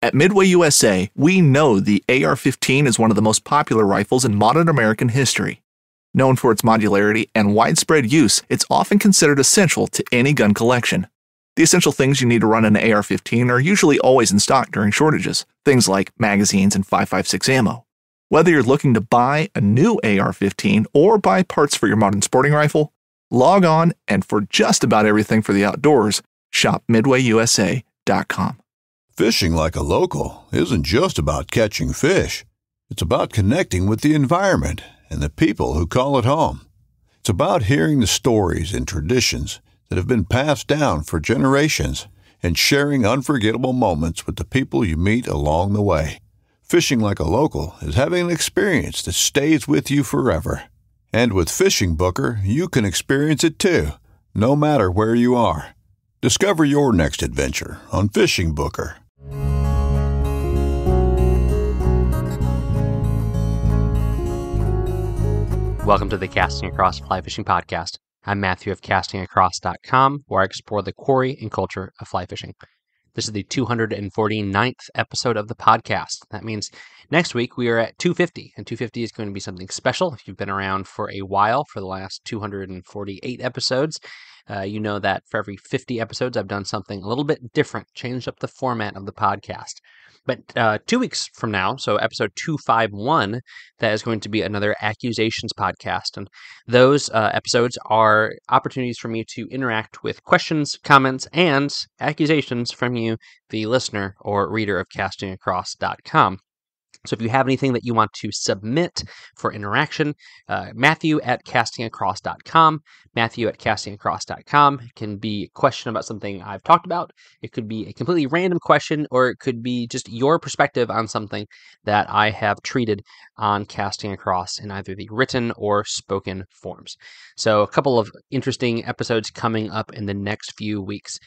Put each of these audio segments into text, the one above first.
At Midway USA, we know the AR-15 is one of the most popular rifles in modern American history. Known for its modularity and widespread use, it's often considered essential to any gun collection. The essential things you need to run an AR-15 are usually always in stock during shortages, things like magazines and 5.56 ammo. Whether you're looking to buy a new AR-15 or buy parts for your modern sporting rifle, log on and for just about everything for the outdoors, shop MidwayUSA.com. Fishing like a local isn't just about catching fish. It's about connecting with the environment and the people who call it home. It's about hearing the stories and traditions that have been passed down for generations and sharing unforgettable moments with the people you meet along the way. Fishing like a local is having an experience that stays with you forever. And with Fishing Booker, you can experience it too, no matter where you are. Discover your next adventure on Fishing Booker. Welcome to the Casting Across Fly Fishing Podcast. I'm Matthew of castingacross.com, where I explore the quarry and culture of fly fishing. This is the 249th episode of the podcast. That means next week we are at 250, and 250 is going to be something special. If you've been around for a while, for the last 248 episodes, you know that for every 50 episodes I've done something a little bit different, changed up the format of the podcast. But 2 weeks from now, so episode 251, that is going to be another accusations podcast. And those episodes are opportunities for me to interact with questions, comments, and accusations from you, the listener or reader of castingacross.com. So if you have anything that you want to submit for interaction, Matthew at castingacross.com, Matthew at castingacross.com. It can be a question about something I've talked about. It could be a completely random question, or it could be just your perspective on something that I have treated on Casting Across in either the written or spoken forms. So a couple of interesting episodes coming up in the next few weeks.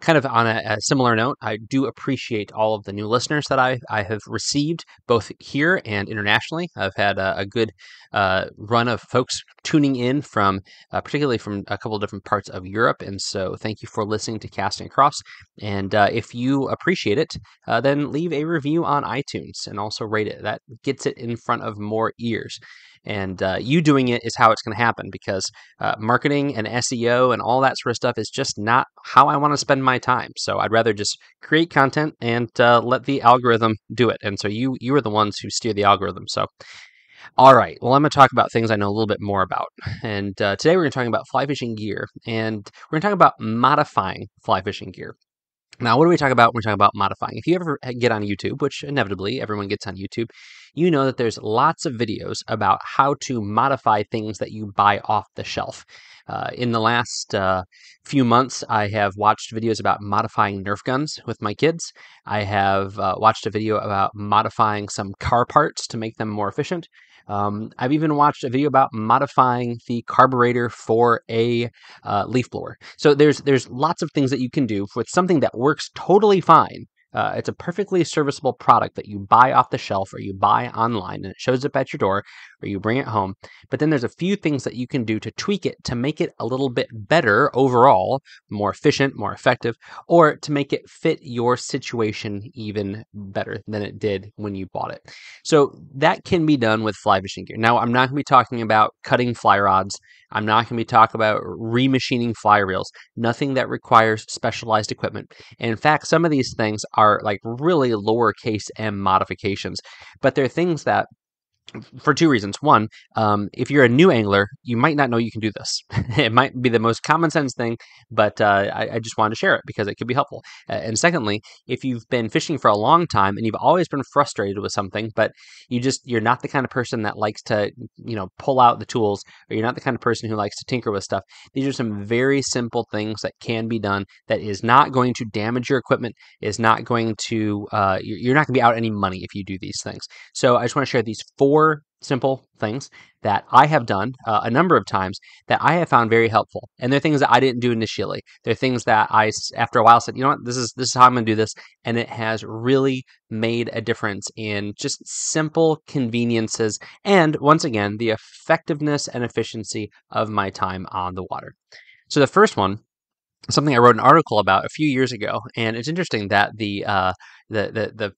Kind of on a similar note, I do appreciate all of the new listeners that I have received, both here and internationally. I've had a good run of folks tuning in from, particularly from a couple of different parts of Europe. And so thank you for listening to Casting Across. And if you appreciate it, then leave a review on iTunes and also rate it. That gets it in front of more ears. And you doing it is how it's going to happen, because marketing and SEO and all that sort of stuff is just not how I want to spend my time. So I'd rather just create content and let the algorithm do it. And so you are the ones who steer the algorithm. So, all right. Well, I'm going to talk about things I know a little bit more about. And today we're going to talk about fly fishing gear, and we're going to talk about modifying fly fishing gear. Now, what do we talk about when we talk about modifying? If you ever get on YouTube, which inevitably everyone gets on YouTube, you know that there's lots of videos about how to modify things that you buy off the shelf. In the last few months, I have watched videos about modifying Nerf guns with my kids. I have watched a video about modifying some car parts to make them more efficient. I've even watched a video about modifying the carburetor for a leaf blower. So there's lots of things that you can do with something that works totally fine. It's a perfectly serviceable product that you buy off the shelf or you buy online, and it shows up at your door, or you bring it home. But then there's a few things that you can do to tweak it to make it a little bit better overall, more efficient, more effective, or to make it fit your situation even better than it did when you bought it. So that can be done with fly fishing gear. Now, I'm not going to be talking about cutting fly rods. I'm not going to be talking about remachining fly reels, nothing that requires specialized equipment. And in fact, some of these things are like really lowercase m modifications, but they're things that, for two reasons. One, if you're a new angler, you might not know you can do this. It might be the most common sense thing, but I just wanted to share it because it could be helpful. And secondly, if you've been fishing for a long time and you've always been frustrated with something, but you're not the kind of person that likes to, pull out the tools, or you're not the kind of person who likes to tinker with stuff. These are some very simple things that can be done that is not going to damage your equipment, is not going to, you're not going to be out any money if you do these things. So I just want to share these 4 simple things that I have done a number of times that I have found very helpful. And they're things that I didn't do initially. They're things that I, after a while, said, you know what, this is how I'm going to do this. And it has really made a difference in just simple conveniences. And once again, the effectiveness and efficiency of my time on the water. So the first one something I wrote an article about a few years ago, and it's interesting that the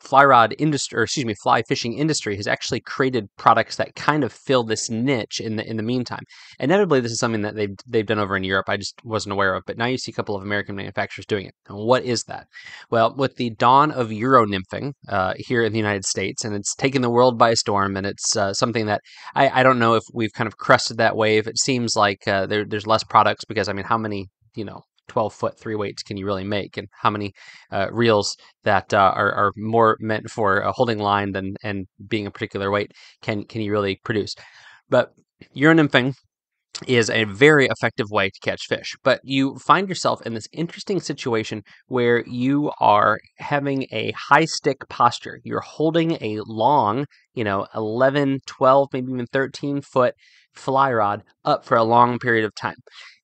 fly rod industry, or excuse me, fly fishing industry, has actually created products that kind of fill this niche in the meantime. Inevitably, this is something that they've done over in Europe. I just wasn't aware of, but now you see a couple of American manufacturers doing it. And what is that? Well, with the dawn of Euro nymphing here in the United States, and it's taken the world by storm, and it's something that I don't know if we've kind of crested that wave. It seems like there's less products because, I mean, how many 12-foot 3 weights can you really make, and how many reels that are more meant for holding line than and being a particular weight can you really produce? But Euro nymphing is a very effective way to catch fish. But you find yourself in this interesting situation where you are having a high stick posture. You're holding a long, 11, 12, maybe even 13-foot fly rod up for a long period of time.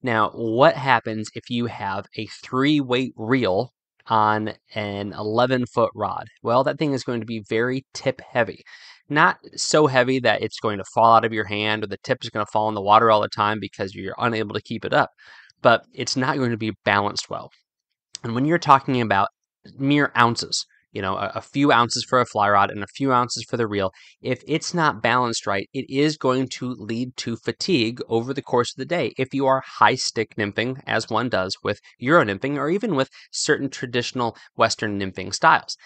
Now, what happens if you have a 3-weight reel on an 11-foot rod? Well, that thing is going to be very tip heavy. Not so heavy that it's going to fall out of your hand or the tip is going to fall in the water all the time because you're unable to keep it up, but it's not going to be balanced well. And when you're talking about mere ounces, a few ounces for a fly rod and a few ounces for the reel, if it's not balanced right, it is going to lead to fatigue over the course of the day if you are high stick nymphing, as one does with Euro nymphing or even with certain traditional Western nymphing styles.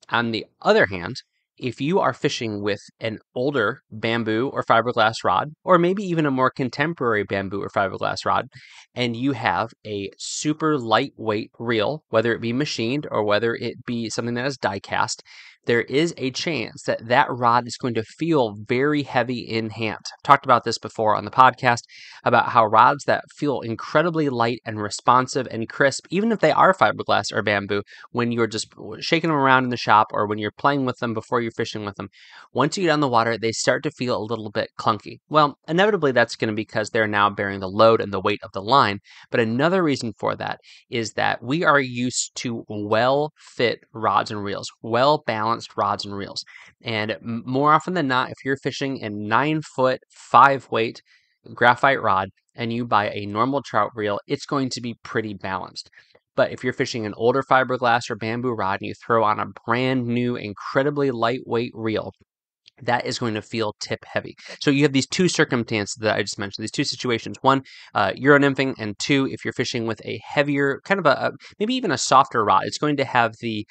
On the other hand, if you are fishing with an older bamboo or fiberglass rod, or maybe even a more contemporary bamboo or fiberglass rod, and you have a super lightweight reel, whether it be machined or whether it be something that is die cast, there is a chance that that rod is going to feel very heavy in hand. I've talked about this before on the podcast about how rods that feel incredibly light and responsive and crisp, even if they are fiberglass or bamboo, when you're just shaking them around in the shop or when you're playing with them before you're fishing with them, once you get on the water, they start to feel a little bit clunky. Well, inevitably that's going to be because they're now bearing the load and the weight of the line. But another reason for that is that we are used to well-fit rods and reels, well-balanced rods and reels. And more often than not, if you're fishing a 9-foot, 5-weight graphite rod and you buy a normal trout reel, it's going to be pretty balanced. But if you're fishing an older fiberglass or bamboo rod and you throw on a brand new, incredibly lightweight reel, that is going to feel tip heavy. So you have these two circumstances that I just mentioned, these two situations. One, Euro nymphing, and two, if you're fishing with a heavier, kind of a maybe even a softer rod, it's going to have the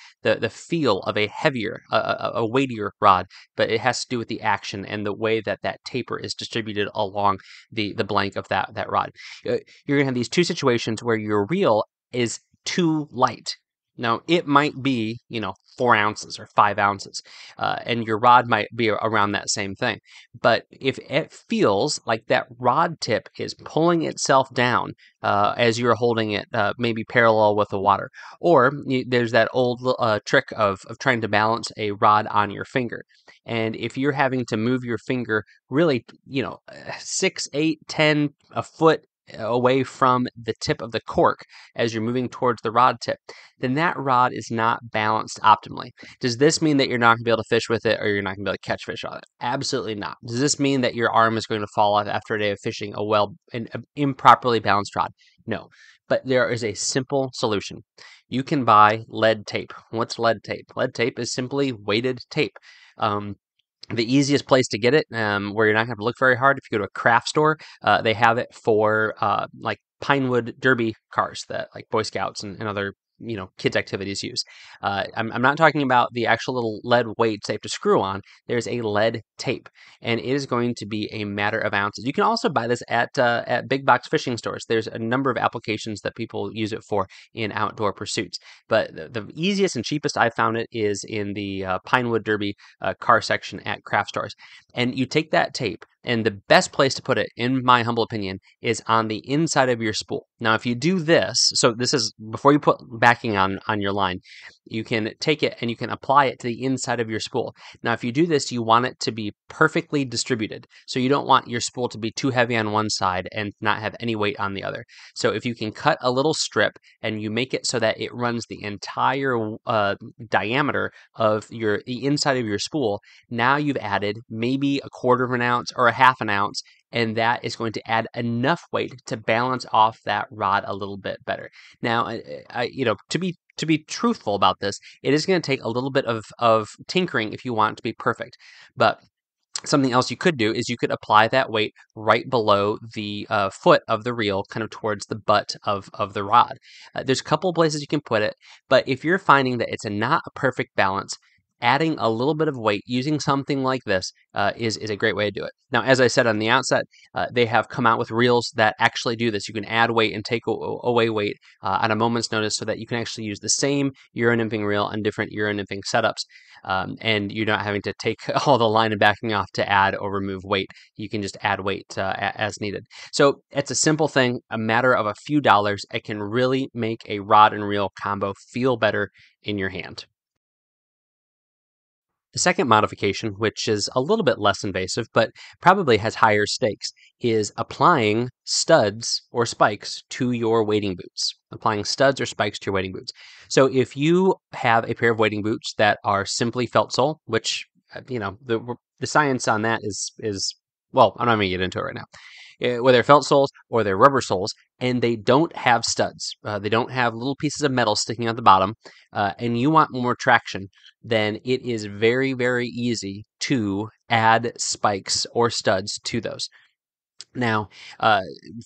feel of a heavier, a weightier rod, but it has to do with the action and the way that that taper is distributed along the blank of that rod. You're going to have these two situations where your reel is too light. Now, it might be, 4 ounces or 5 ounces, and your rod might be around that same thing. But if it feels like that rod tip is pulling itself down as you're holding it maybe parallel with the water, or there's that old trick of trying to balance a rod on your finger. And if you're having to move your finger really, 6, 8, 10, a foot away from the tip of the cork as you're moving towards the rod tip, then that rod is not balanced optimally. Does this mean that you're not going to be able to fish with it or you're not going to be able to catch fish on it? Absolutely not. Does this mean that your arm is going to fall off after a day of fishing an improperly balanced rod? No. But there is a simple solution. You can buy lead tape. What's lead tape? Lead tape is simply weighted tape. The easiest place to get it, where you're not going to have to look very hard, if you go to a craft store, they have it for like Pinewood Derby cars that like Boy Scouts and other kids activities use. I'm not talking about the actual little lead weights they have to screw on. There's a lead tape, and it is going to be a matter of ounces. You can also buy this at big box fishing stores. There's a number of applications that people use it for in outdoor pursuits. But the easiest and cheapest I found it is in the Pinewood Derby car section at craft stores. And you take that tape, and the best place to put it, in my humble opinion, is on the inside of your spool. Now, if you do this, so this is before you put backing on your line, you can take it and you can apply it to the inside of your spool. Now, if you do this, you want it to be perfectly distributed. So you don't want your spool to be too heavy on one side and not have any weight on the other. So if you can cut a little strip and you make it so that it runs the entire diameter of the inside of your spool, now you've added maybe a quarter of an ounce or a half an ounce and that is going to add enough weight to balance off that rod a little bit better. Now, to be truthful about this, it is going to take a little bit of tinkering if you want it to be perfect. But something else you could do is you could apply that weight right below the foot of the reel, kind of towards the butt of the rod. There's a couple places you can put it, but if you're finding that it's not a perfect balance, adding a little bit of weight using something like this is a great way to do it. Now, as I said on the outset, they have come out with reels that actually do this. You can add weight and take away weight at a moment's notice so that you can actually use the same Euro nymphing reel on different Euro nymphing setups. And you're not having to take all the line and backing off to add or remove weight. You can just add weight as needed. So it's a simple thing, a matter of a few dollars. It can really make a rod and reel combo feel better in your hand. The second modification, which is a little bit less invasive, but probably has higher stakes, is applying studs or spikes to your wading boots. Applying studs or spikes to your wading boots. So if you have a pair of wading boots that are simply felt sole, which, the science on that is well, I'm not going to get into it right now. Whether they're felt soles or they're rubber soles, and they don't have studs. They don't have little pieces of metal sticking out the bottom, and you want more traction, then it is very, very easy to add spikes or studs to those. Now,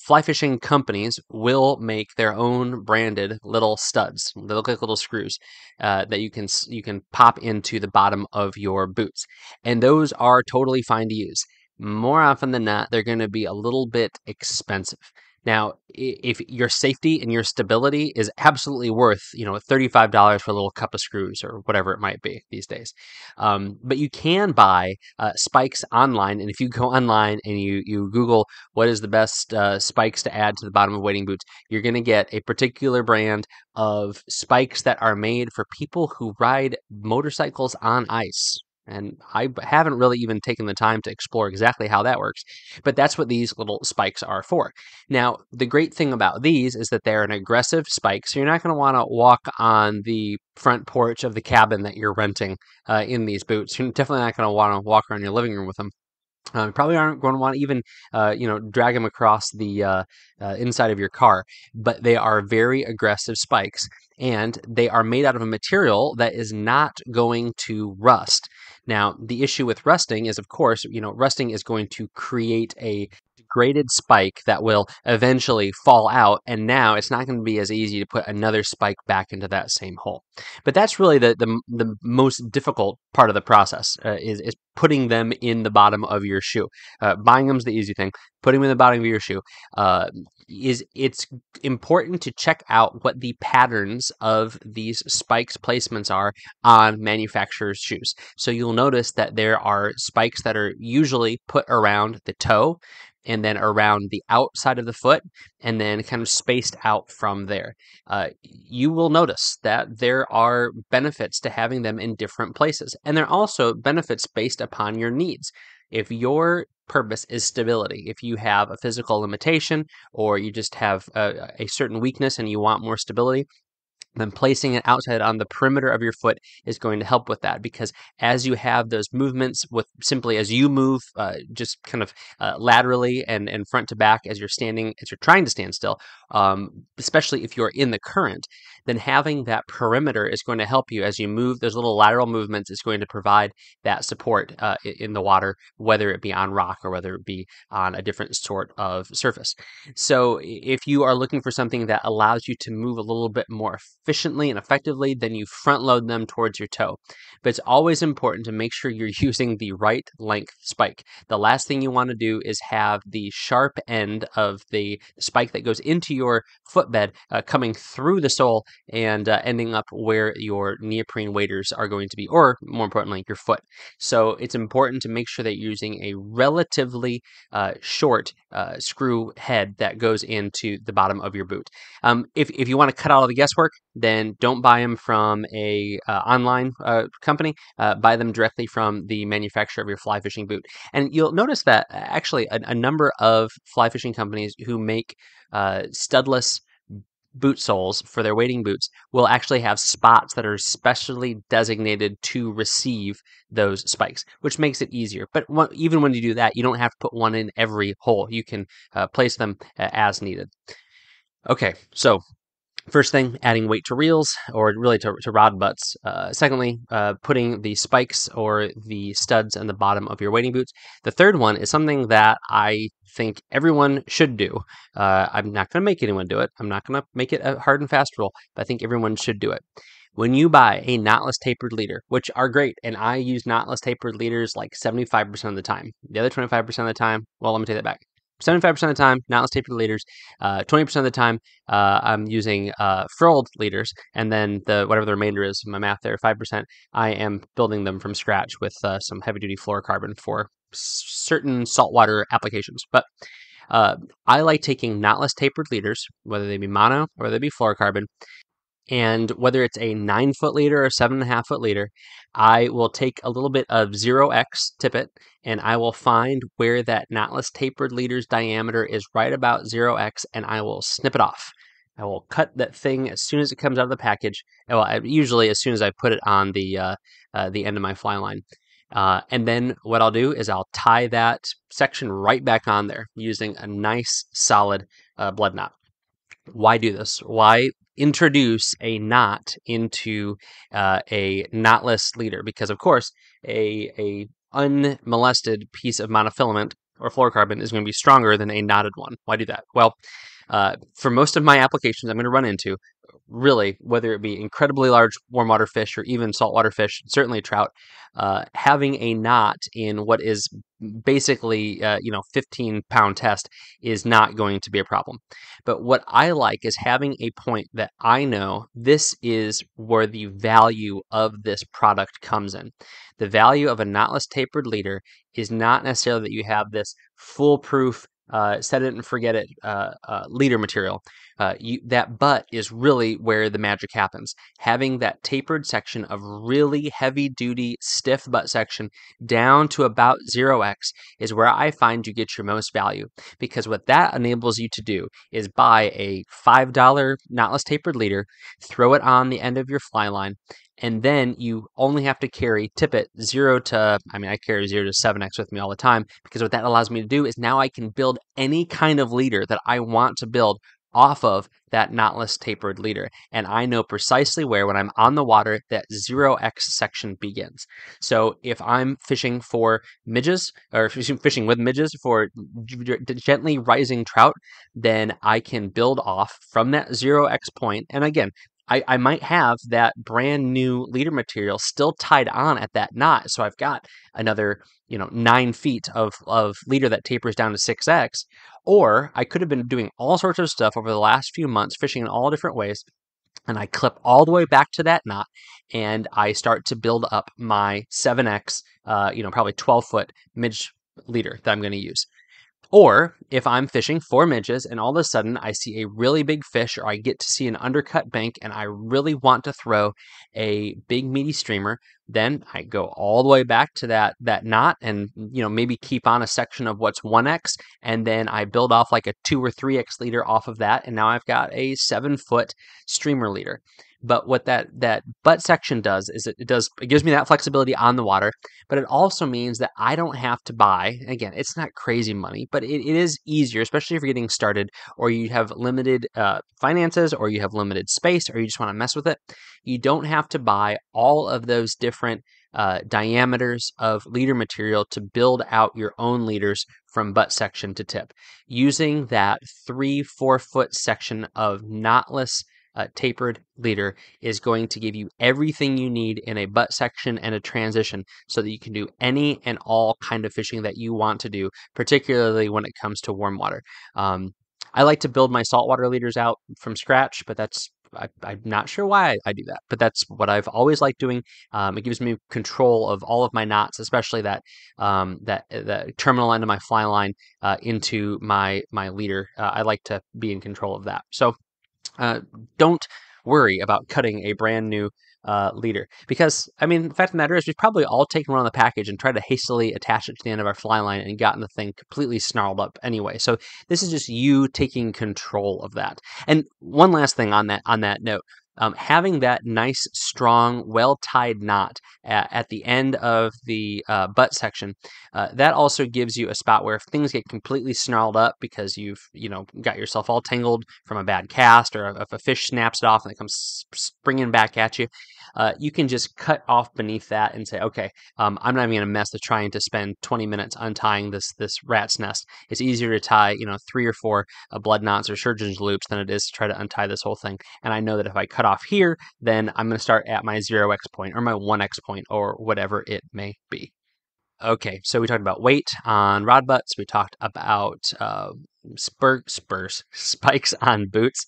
fly fishing companies will make their own branded little studs. They look like little screws that you can pop into the bottom of your boots, and those are totally fine to use. More often than not, they're going to be a little bit expensive. Now, if your safety and your stability is absolutely worth, $35 for a little cup of screws or whatever it might be these days. But you can buy spikes online. And if you go online and you Google what is the best spikes to add to the bottom of wading boots, you're going to get a particular brand of spikes that are made for people who ride motorcycles on ice. And I haven't really even taken the time to explore exactly how that works, but that's what these little spikes are for. Now, the great thing about these is that they're an aggressive spike, so you're not going to want to walk on the front porch of the cabin that you're renting in these boots. You're definitely not going to want to walk around your living room with them. Probably aren't going to want to even, drag them across the inside of your car, but they are very aggressive spikes, and they are made out of a material that is not going to rust. Now, the issue with rusting is, of course, rusting is going to create a degraded spike that will eventually fall out, and now it's not going to be as easy to put another spike back into that same hole. But that's really the most difficult part of the process is putting them in the bottom of your shoe. Buying them is the easy thing. Putting them in the bottom of your shoe it's important to check out what the patterns of these spikes placements are on manufacturers' shoes. So you'll notice that there are spikes that are usually put around the toe and then around the outside of the foot, and then kind of spaced out from there. You will notice that there are benefits to having them in different places, and there are also benefits based upon your needs. If your purpose is stability, if you have a physical limitation or you just have a certain weakness and you want more stability, then placing it outside on the perimeter of your foot is going to help with that, because as you have those movements with simply as you move just kind of laterally and front to back as you're trying to stand still, especially if you're in the current, then having that perimeter is going to help you as you move. Those little lateral movements is going to provide that support in the water, whether it be on rock or whether it be on a different sort of surface. So if you are looking for something that allows you to move a little bit more efficiently and effectively, then you front load them towards your toe. But it's always important to make sure you're using the right length spike. The last thing you want to do is have the sharp end of the spike that goes into your footbed coming through the sole and ending up where your neoprene waders are going to be, or more importantly, your foot. So it's important to make sure that you're using a relatively short screw head that goes into the bottom of your boot. If you want to cut out all the guesswork, then don't buy them from a online company. Buy them directly from the manufacturer of your fly fishing boot. And you'll notice that actually a number of fly fishing companies who make studless boot soles for their wading boots will actually have spots that are specially designated to receive those spikes, which makes it easier. But even when you do that, you don't have to put one in every hole. You can place them as needed. Okay, so first thing, adding weight to reels, or really to rod butts. Secondly, putting the spikes or the studs in the bottom of your wading boots. The third one is something that I think everyone should do. I'm not going to make anyone do it. I'm not going to make it a hard and fast rule, but I think everyone should do it. When you buy a knotless tapered leader, which are great, and I use knotless tapered leaders like 75% of the time. The other 25% of the time, well, let me take that back. 75% of the time, knotless tapered leaders. 20% of the time, I'm using furled leaders, and then whatever the remainder is, my math there, 5%, I am building them from scratch with some heavy-duty fluorocarbon for certain saltwater applications. But I like taking knotless tapered leaders, whether they be mono or they be fluorocarbon, and whether it's a 9-foot leader or 7.5-foot leader, I will take a little bit of 0x tippet and I will find where that knotless tapered leader's diameter is right about 0x, and I will snip it off. I will cut that thing as soon as it comes out of the package. Well, usually as soon as I put it on the end of my fly line. And then what I'll do is I'll tie that section right back on there using a nice solid blood knot. Why do this? Why introduce a knot into a knotless leader? Because of course, a unmolested piece of monofilament or fluorocarbon is going to be stronger than a knotted one. Why do that? Well, for most of my applications I'm going to run into, really, whether it be incredibly large warm water fish or even saltwater fish, certainly trout, having a knot in what is basically 15-pound test is not going to be a problem. But what I like is having a point that I know this is where the value of this product comes in. The value of a knotless tapered leader is not necessarily that you have this foolproof set it and forget it leader material. That butt is really where the magic happens. Having that tapered section of really heavy duty stiff butt section down to about 0x is where I find you get your most value, because what that enables you to do is buy a $5 knotless tapered leader, throw it on the end of your fly line, and then you only have to carry tippet 0 to, I carry 0 to 7x with me all the time, because what that allows me to do is now I can build any kind of leader that I want to build off of that knotless tapered leader. And I know precisely where, when I'm on the water, that 0x section begins. So if I'm fishing for midges, or fishing with midges for gently rising trout, then I can build off from that 0x point. And again, I might have that brand new leader material still tied on at that knot. So I've got another 9 feet of leader that tapers down to 6x. Or I could have been doing all sorts of stuff over the last few months, fishing in all different ways, and I clip all the way back to that knot, and I start to build up my 7x, probably 12-foot midge leader that I'm going to use. Or if I'm fishing for midges and all of a sudden I see a really big fish, or I get to see an undercut bank and I really want to throw a big meaty streamer, then I go all the way back to that knot and maybe keep on a section of what's 1x, and then I build off like a 2 or 3x leader off of that, and now I've got a 7-foot streamer leader. But what that butt section does is it gives me that flexibility on the water, but it also means that I don't have to buy, again, it's not crazy money, but it is easier, especially if you're getting started, or you have limited finances, or you have limited space, or you just want to mess with it. You don't have to buy all of those different diameters of leader material to build out your own leaders from butt section to tip. Using that 3-4 foot section of knotless tapered leader is going to give you everything you need in a butt section and a transition, so that you can do any and all kind of fishing that you want to do, particularly when it comes to warm water. I like to build my saltwater leaders out from scratch, but I'm not sure why I do that, but that's what I've always liked doing. It gives me control of all of my knots, especially that terminal end of my fly line into my leader. I like to be in control of that. So don't worry about cutting a brand new leader. Because, I mean, the fact of the matter is we've probably all taken one on the package and tried to hastily attach it to the end of our fly line and gotten the thing completely snarled up anyway. So this is just you taking control of that. And one last thing on that note. Having that nice, strong, well-tied knot at the end of the butt section, that also gives you a spot where if things get completely snarled up because you've got yourself all tangled from a bad cast, or if a fish snaps it off and it comes springing back at you, you can just cut off beneath that and say, okay, I'm not even going to mess with trying to spend 20 minutes untying this rat's nest. It's easier to tie 3 or 4 blood knots or surgeon's loops than it is to try to untie this whole thing. And I know that if I cut off here, then I'm going to start at my 0x point or my 1x point or whatever it may be. Okay, so we talked about weight on rod butts. We talked about spikes on boots,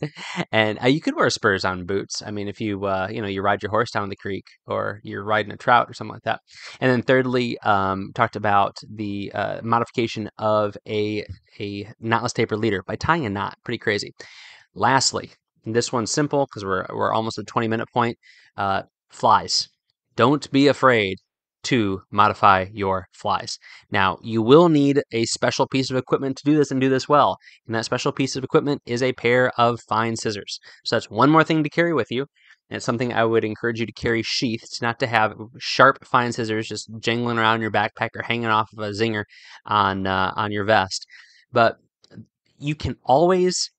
and you could wear spurs on boots. I mean, if you you ride your horse down the creek, or you're riding a trout or something like that. And then thirdly, talked about the modification of a knotless taper leader by tying a knot. Pretty crazy. Lastly, and this one's simple because we're almost at the 20-minute point. Flies. Don't be afraid to modify your flies. Now, you will need a special piece of equipment to do this and do this well. And that special piece of equipment is a pair of fine scissors. So that's one more thing to carry with you. And it's something I would encourage you to carry sheathed, not to have sharp fine scissors just jangling around your backpack or hanging off of a zinger on your vest. But you can always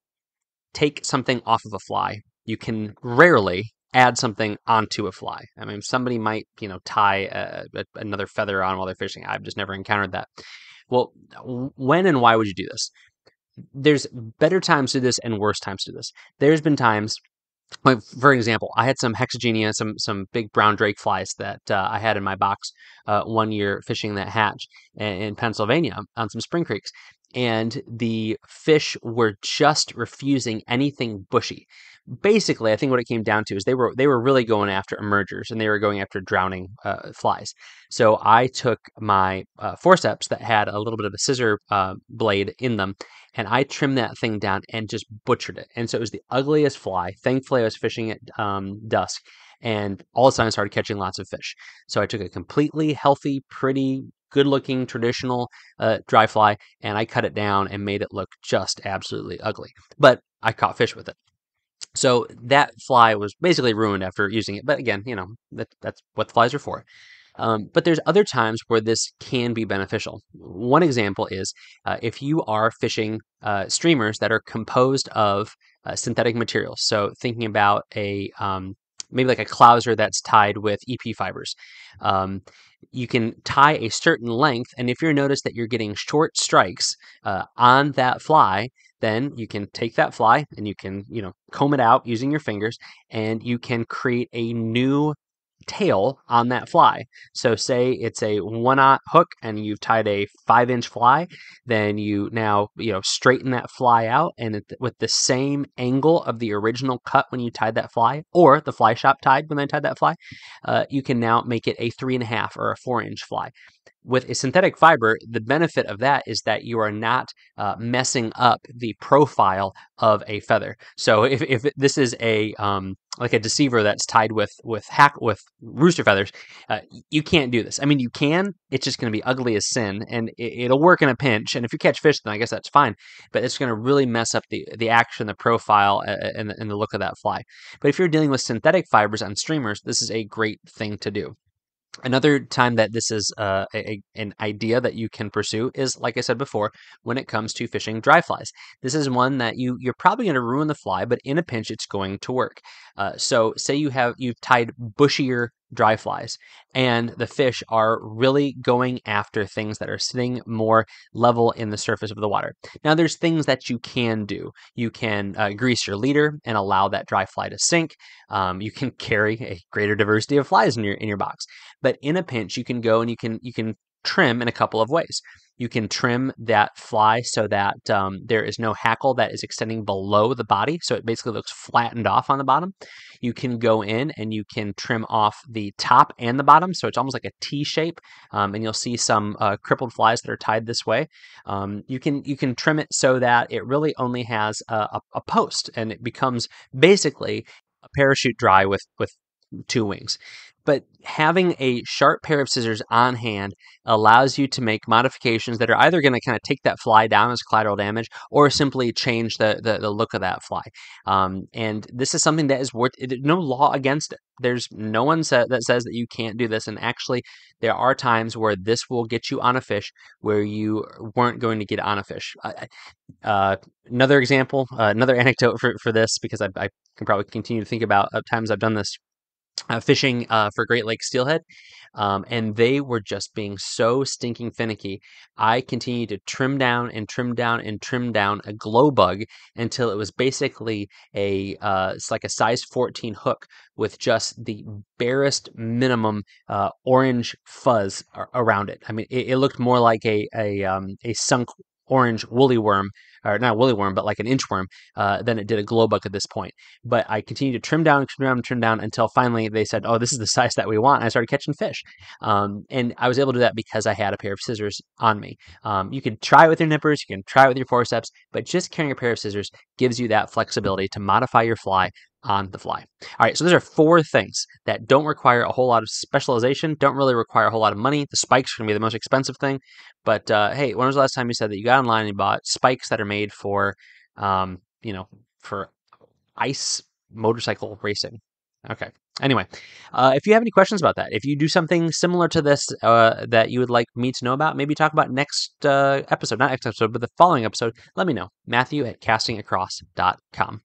take something off of a fly. You can rarely add something onto a fly. I mean, somebody might, tie another feather on while they're fishing. I've just never encountered that. Well, when and why would you do this? There's better times to do this and worse times to do this. There's been times, like, for example, I had some Hexagenia, some big brown drake flies that I had in my box one year fishing that hatch in Pennsylvania on some spring creeks. And the fish were just refusing anything bushy. Basically, I think what it came down to is they were really going after emergers, and they were going after drowning flies. So I took my forceps that had a little bit of a scissor blade in them, and I trimmed that thing down and just butchered it. And so it was the ugliest fly. Thankfully, I was fishing at dusk, and all of a sudden I started catching lots of fish. So I took a completely healthy, pretty, good-looking traditional dry fly, and I cut it down and made it look just absolutely ugly. But I caught fish with it. So that fly was basically ruined after using it. But again, that's what flies are for. But there's other times where this can be beneficial. One example is if you are fishing streamers that are composed of synthetic materials. So thinking about maybe like a clouser that's tied with EP fibers. You can tie a certain length, and if you notice that you're getting short strikes on that fly, then you can take that fly and you can, comb it out using your fingers, and you can create a new tail on that fly. So say it's a 1/0 hook and you've tied a 5-inch fly, then you now straighten that fly out, and with the same angle of the original cut when you tied that fly, or the fly shop tied when they tied that fly, you can now make it a 3.5 or a 4-inch fly. With a synthetic fiber, the benefit of that is that you are not messing up the profile of a feather. So if this is a like a deceiver that's tied with rooster feathers, you can't do this. I mean, you can. It's just going to be ugly as sin, and it'll work in a pinch. And if you catch fish, then I guess that's fine. But it's going to really mess up the action, the profile, and the look of that fly. But if you're dealing with synthetic fibers on streamers, this is a great thing to do. Another time that this is an idea that you can pursue is, like I said before, when it comes to fishing dry flies. This is one that you're probably going to ruin the fly, but in a pinch, it's going to work. So say you've tied bushier dry flies, and the fish are really going after things that are sitting more level in the surface of the water. Now, there's things that you can do. You can grease your leader and allow that dry fly to sink. You can carry a greater diversity of flies in your box. But in a pinch, you can go and you can trim in a couple of ways. You can trim that fly so that there is no hackle that is extending below the body, so it basically looks flattened off on the bottom. You can go in and you can trim off the top and the bottom, so it's almost like a T shape, and you'll see some crippled flies that are tied this way. You can trim it so that it really only has a post, and it becomes basically a parachute dry with 2 wings. But having a sharp pair of scissors on hand allows you to make modifications that are either going to kind of take that fly down as collateral damage or simply change the look of that fly. And this is something that is no law against it. There's no one that says that you can't do this. And actually, there are times where this will get you on a fish where you weren't going to get on a fish. Another example, another anecdote for this, because I can probably continue to think about times I've done this. Fishing for Great Lakes steelhead, and they were just being so stinking finicky. I continued to trim down and trim down and trim down a glow bug until it was basically it's like a size 14 hook with just the barest minimum orange fuzz around it. I mean, it looked more like a sunk orange woolly worm, or not woolly worm, but like an inchworm, than it did a glow bug at this point. But I continued to trim down, trim down, trim down until finally they said, "Oh, this is the size that we want." And I started catching fish, and I was able to do that because I had a pair of scissors on me. You can try it with your nippers, you can try it with your forceps, but just carrying a pair of scissors gives you that flexibility to modify your fly on the fly. All right, so those are 4 things that don't require a whole lot of specialization, don't really require a whole lot of money. The spikes are going to be the most expensive thing. But hey, when was the last time you said that you got online and you bought spikes that are made for, for ice motorcycle racing? Okay. Anyway, if you have any questions about that, if you do something similar to this that you would like me to know about, maybe talk about next episode, not next episode, but the following episode, let me know. Matthew@castingacross.com.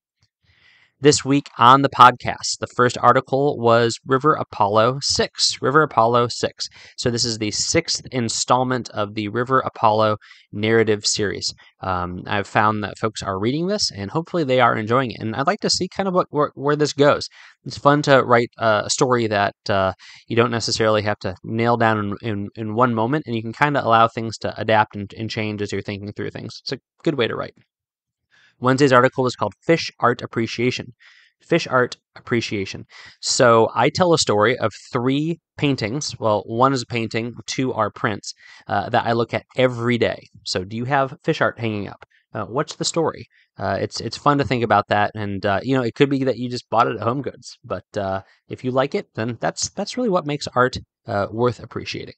This week on the podcast, the first article was River Apollo 6. River Apollo 6. So this is the 6th installment of the River Apollo narrative series. I've found that folks are reading this, and hopefully they are enjoying it. And I'd like to see kind of where this goes. It's fun to write a story that you don't necessarily have to nail down in one moment, and you can kind of allow things to adapt and change as you're thinking through things. It's a good way to write. Wednesday's article was called Fish Art Appreciation. Fish Art Appreciation. So I tell a story of 3 paintings. Well, 1 is a painting, 2 are prints that I look at every day. So do you have fish art hanging up? What's the story? It's fun to think about that, and it could be that you just bought it at Home Goods. But if you like it, then that's really what makes art worth appreciating.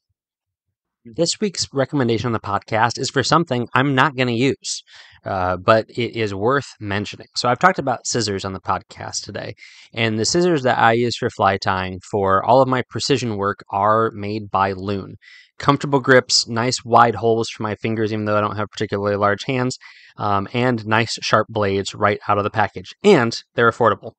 This week's recommendation on the podcast is for something I'm not going to use, but it is worth mentioning. So I've talked about scissors on the podcast today, and the scissors that I use for fly tying for all of my precision work are made by Loon. Comfortable grips, nice wide holes for my fingers, even though I don't have particularly large hands, and nice sharp blades right out of the package. And they're affordable.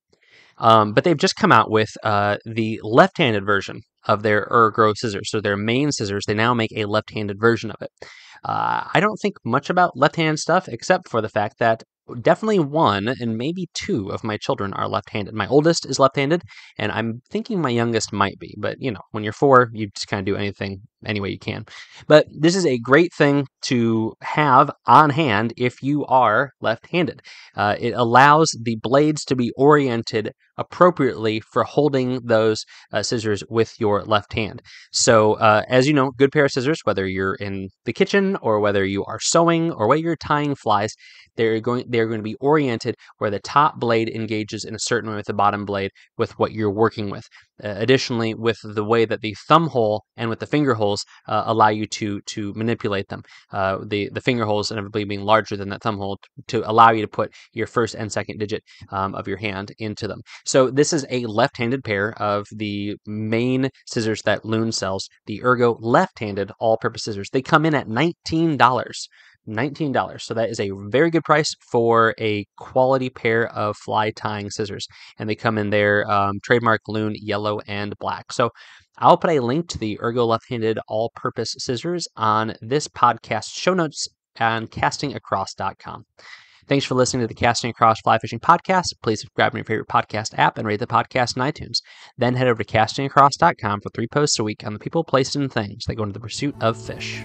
But they've just come out with the left-handed version of their Ergo scissors. So their main scissors, they now make a left-handed version of it. I don't think much about left-handed stuff, except for the fact that definitely 1 and maybe 2 of my children are left-handed. My oldest is left-handed, and I'm thinking my youngest might be. But, when you're 4, you just kind of do anything any way you can. But this is a great thing to have on hand if you are left-handed. It allows the blades to be oriented appropriately for holding those scissors with your left hand. So as you know, good pair of scissors, whether you're in the kitchen or whether you are sewing or whether you're tying flies, they're going to be oriented where the top blade engages in a certain way with the bottom blade with what you're working with. Additionally, with the way that the thumb hole and with the finger holes allow you to manipulate them. The finger holes inevitably being larger than that thumb hole to allow you to put your first and second digit of your hand into them. So this is a left-handed pair of the main scissors that Loon sells, the Ergo left-handed all-purpose scissors. They come in at $19. $19. So that is a very good price for a quality pair of fly tying scissors. And they come in their trademark Loon yellow and black. So I'll put a link to the Ergo left-handed all-purpose scissors on this podcast show notes on castingacross.com. Thanks for listening to the Casting Across Fly Fishing Podcast. Please subscribe to your favorite podcast app and rate the podcast in iTunes. Then head over to castingacross.com for 3 posts a week on the people, places, and things that go into the pursuit of fish.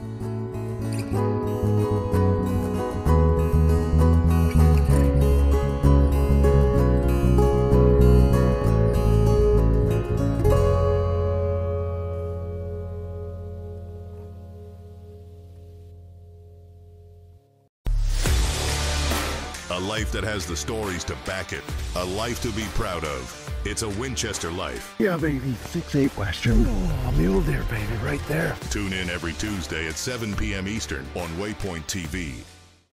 A life that has the stories to back it. A life to be proud of. It's a Winchester life. Yeah, baby. 6'8" Western. Oh, mule deer, baby, right there. Tune in every Tuesday at 7 p.m. Eastern on Waypoint TV.